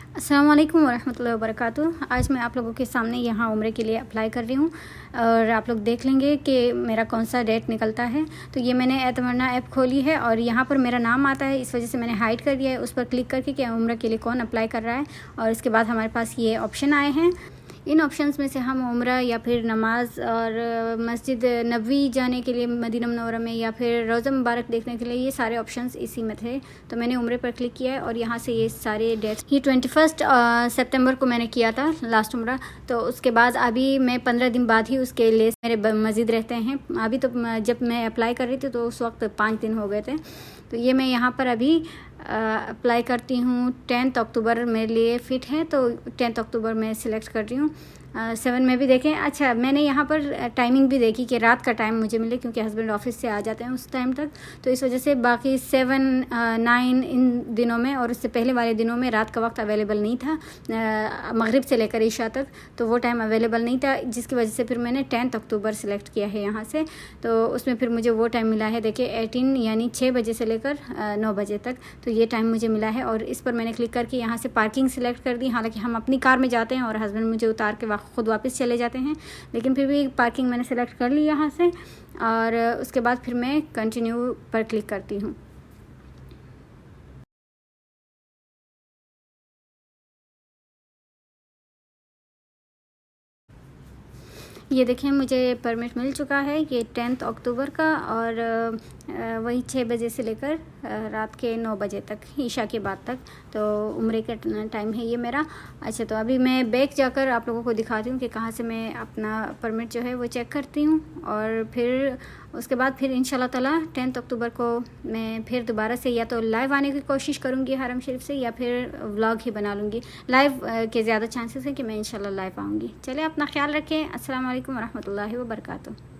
अस्सलाम वालेकुम वरहमतुल्लाहि वबरकातुह। आज मैं आप लोगों के सामने यहाँ उम्रे के लिए अप्लाई कर रही हूँ और आप लोग देख लेंगे कि मेरा कौन सा डेट निकलता है। तो ये मैंने एतमन्ना ऐप खोली है और यहाँ पर मेरा नाम आता है, इस वजह से मैंने हाइड कर दिया है। उस पर क्लिक करके कि उम्रे के लिए कौन अप्लाई कर रहा है और इसके बाद हमारे पास ये ऑप्शन आए हैं। इन ऑप्शंस में से हम उम्रा या फिर नमाज और मस्जिद नबवी जाने के लिए मदीना मुनव्वरा में या फिर रोज़ा मुबारक देखने के लिए, ये सारे ऑप्शंस इसी में थे। तो मैंने उम्रे पर क्लिक किया है और यहाँ से ये सारे डेट्स, ये 21 सितंबर को मैंने किया था लास्ट उम्रा। तो उसके बाद अभी मैं 15 दिन बाद ही उसके लिए मेरे मस्जिद रहते हैं। अभी तो जब मैं अप्लाई कर रही थी तो उस वक्त 5 दिन हो गए थे। तो ये मैं यहाँ पर अभी अप्लाई करती हूँ। 10 अक्टूबर मेरे लिए फ़िट है तो 10 अक्टूबर मैं सिलेक्ट कर रही हूँ। 7 में भी देखें। अच्छा, मैंने यहाँ पर टाइमिंग भी देखी कि रात का टाइम मुझे मिले, क्योंकि हस्बैंड ऑफिस से आ जाते हैं उस टाइम तक। तो इस वजह से बाकी 7, 9 इन दिनों में और उससे पहले वाले दिनों में रात का वक्त अवेलेबल नहीं था, मगरिब से लेकर इशा तक। तो वो टाइम अवेलेबल नहीं था, जिसकी वजह से फिर मैंने 10 अक्टूबर सेलेक्ट किया है यहाँ से। तो उसमें फिर मुझे वो टाइम मिला है, देखिए 18 यानी 6 बजे से लेकर 9 बजे तक। तो ये टाइम मुझे मिला है और इस पर मैंने क्लिक करके यहाँ से पार्किंग सिलेक्ट कर दी। हालांकि हम अपनी कार में जाते हैं और हस्बैंड मुझे उतार के खुद वापस चले जाते हैं, लेकिन फिर भी पार्किंग मैंने सेलेक्ट कर ली यहाँ से। और उसके बाद फिर मैं कंटिन्यू पर क्लिक करती हूँ। ये देखें, मुझे परमिट मिल चुका है, ये 10 अक्टूबर का और वही 6 बजे से लेकर रात के 9 बजे तक, ईशा के बाद तक। तो उम्रे का टाइम है ये मेरा। अच्छा, तो अभी मैं बैक जाकर आप लोगों को दिखाती हूँ कि कहाँ से मैं अपना परमिट जो है वो चेक करती हूँ। और फिर उसके बाद फिर इंशाल्लाह ताला 10 अक्टूबर को मैं फिर दोबारा से या तो लाइव आने की कोशिश करूँगी हरम शरीफ से, या फिर व्लॉग ही बना लूँगी। लाइव के ज़्यादा चांसेस हैं कि मैं इंशाल्लाह लाइव आऊँगी। चलिए, अपना ख्याल रखें। अस्सलाम वालेकुम वरहमतुल्लाहि वबरकातुहू।